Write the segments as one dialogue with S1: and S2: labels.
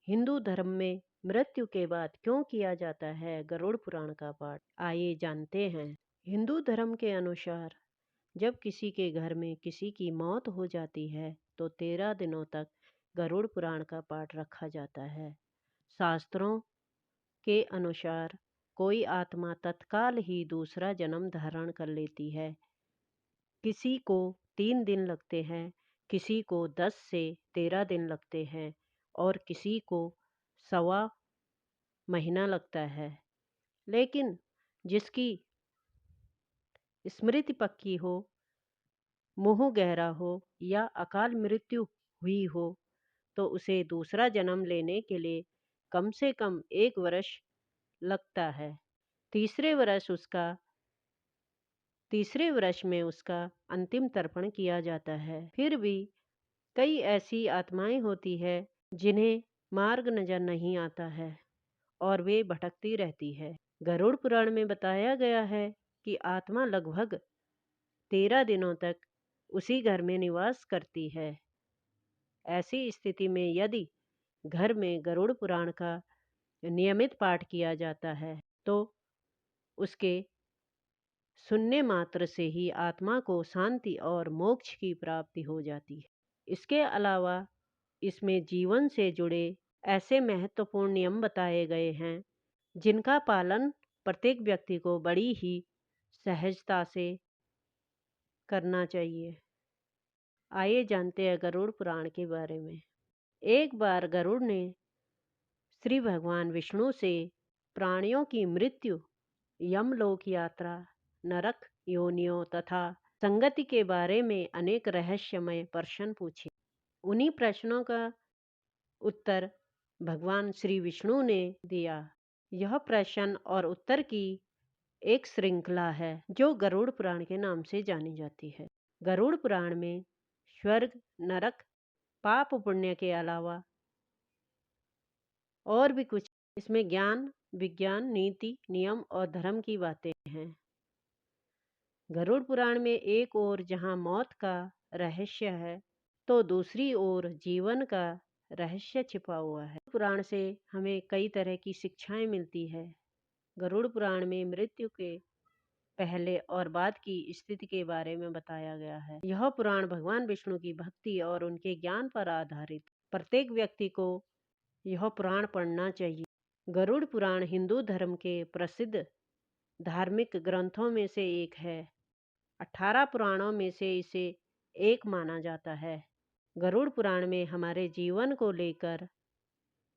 S1: हिंदू धर्म में मृत्यु के बाद क्यों किया जाता है गरुड़ पुराण का पाठ, आइए जानते हैं। हिंदू धर्म के अनुसार जब किसी के घर में किसी की मौत हो जाती है तो 13 दिनों तक गरुड़ पुराण का पाठ रखा जाता है। शास्त्रों के अनुसार कोई आत्मा तत्काल ही दूसरा जन्म धारण कर लेती है। किसी को 3 दिन लगते हैं, किसी को 10 से 13 दिन लगते हैं और किसी को सवा महीना लगता है। लेकिन जिसकी स्मृति पक्की हो, मुंह गहरा हो या अकाल मृत्यु हुई हो तो उसे दूसरा जन्म लेने के लिए कम से कम 1 वर्ष लगता है। तीसरे वर्ष उसका तीसरे वर्ष में उसका अंतिम तर्पण किया जाता है। फिर भी कई ऐसी आत्माएं होती है जिन्हें मार्ग नजर नहीं आता है और वे भटकती रहती है। गरुड़ पुराण में बताया गया है कि आत्मा लगभग 13 दिनों तक उसी घर में निवास करती है। ऐसी स्थिति में यदि घर में गरुड़ पुराण का नियमित पाठ किया जाता है तो उसके सुनने मात्र से ही आत्मा को शांति और मोक्ष की प्राप्ति हो जाती है। इसके अलावा इसमें जीवन से जुड़े ऐसे महत्वपूर्ण नियम बताए गए हैं जिनका पालन प्रत्येक व्यक्ति को बड़ी ही सहजता से करना चाहिए। आइए जानते हैं गरुड़ पुराण के बारे में। एक बार गरुड़ ने श्री भगवान विष्णु से प्राणियों की मृत्यु, यमलोक यात्रा, नरक योनियों तथा संगति के बारे में अनेक रहस्यमय प्रश्न पूछे। उन्हीं प्रश्नों का उत्तर भगवान श्री विष्णु ने दिया। यह प्रश्न और उत्तर की एक श्रृंखला है जो गरुड़ पुराण के नाम से जानी जाती है। गरुड़ पुराण में स्वर्ग, नरक, पाप पुण्य के अलावा और भी कुछ इसमें ज्ञान, विज्ञान, नीति, नियम और धर्म की बातें हैं। गरुड़ पुराण में एक ओर जहाँ मौत का रहस्य है तो दूसरी ओर जीवन का रहस्य छिपा हुआ है। पुराण से हमें कई तरह की शिक्षाएं मिलती है। गरुड़ पुराण में मृत्यु के पहले और बाद की स्थिति के बारे में बताया गया है। यह पुराण भगवान विष्णु की भक्ति और उनके ज्ञान पर आधारित। प्रत्येक व्यक्ति को यह पुराण पढ़ना चाहिए। गरुड़ पुराण हिंदू धर्म के प्रसिद्ध धार्मिक ग्रंथों में से एक है। 18 पुराणों में से इसे एक माना जाता है। गरुड़ पुराण में हमारे जीवन को लेकर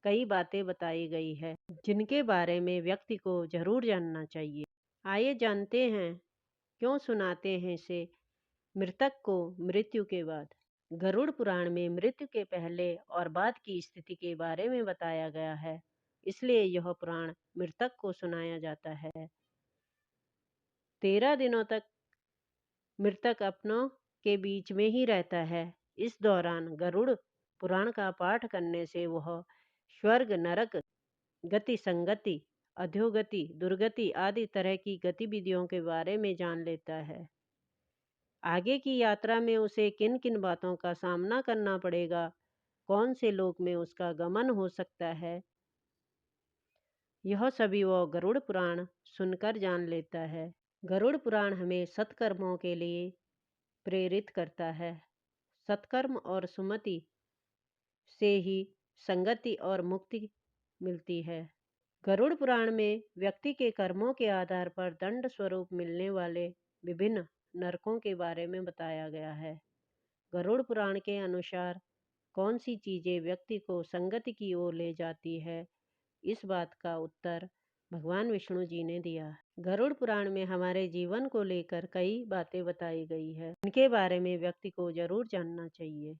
S1: कई बातें बताई गई है जिनके बारे में व्यक्ति को जरूर जानना चाहिए। आइए जानते हैं क्यों सुनाते हैं इसे मृतक को मृत्यु के बाद। गरुड़ पुराण में मृत्यु के पहले और बाद की स्थिति के बारे में बताया गया है, इसलिए यह पुराण मृतक को सुनाया जाता है। 13 दिनों तक मृतक अपनों के बीच में ही रहता है। इस दौरान गरुड़ पुराण का पाठ करने से वह स्वर्ग, नरक, गति, संगति, अधोगति, दुर्गति आदि तरह की गतिविधियों के बारे में जान लेता है। आगे की यात्रा में उसे किन किन बातों का सामना करना पड़ेगा, कौन से लोक में उसका गमन हो सकता है, यह सभी वह गरुड़ पुराण सुनकर जान लेता है। गरुड़ पुराण हमें सत्कर्मों के लिए प्रेरित करता है। सत्कर्म और सुमति से ही संगति और मुक्ति मिलती है। गरुड़ पुराण में व्यक्ति के कर्मों के आधार पर दंड स्वरूप मिलने वाले विभिन्न नरकों के बारे में बताया गया है। गरुड़ पुराण के अनुसार कौन सी चीजें व्यक्ति को संगति की ओर ले जाती है, इस बात का उत्तर भगवान विष्णु जी ने दिया। गरुड़ पुराण में हमारे जीवन को लेकर कई बातें बताई गई है, इनके बारे में व्यक्ति को जरूर जानना चाहिए।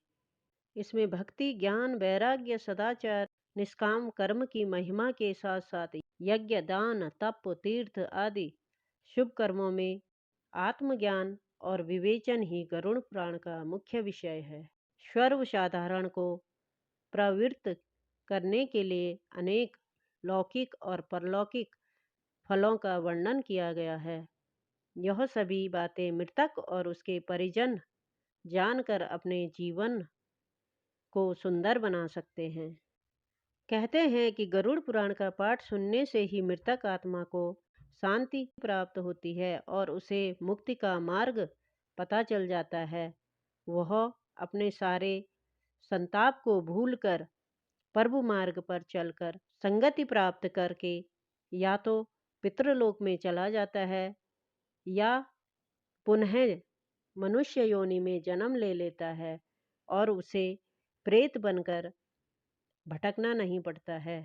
S1: इसमें भक्ति, ज्ञान, वैराग्य, सदाचार, निष्काम कर्म की महिमा के साथ साथ यज्ञ, दान, तप, तीर्थ आदि शुभ कर्मों में आत्मज्ञान और विवेचन ही गरुड़ पुराण का मुख्य विषय है। सर्वसाधारण को प्रवृत्त करने के लिए अनेक लौकिक और परलौकिक फलों का वर्णन किया गया है। यह सभी बातें मृतक और उसके परिजन जानकर अपने जीवन को सुंदर बना सकते हैं। कहते हैं कि गरुड़ पुराण का पाठ सुनने से ही मृतक आत्मा को शांति प्राप्त होती है और उसे मुक्ति का मार्ग पता चल जाता है। वह अपने सारे संताप को भूलकर प्रभु मार्ग पर चलकर संगति प्राप्त करके या तो पितृलोक में चला जाता है या पुनः मनुष्य योनि में जन्म ले लेता है और उसे प्रेत बनकर भटकना नहीं पड़ता है।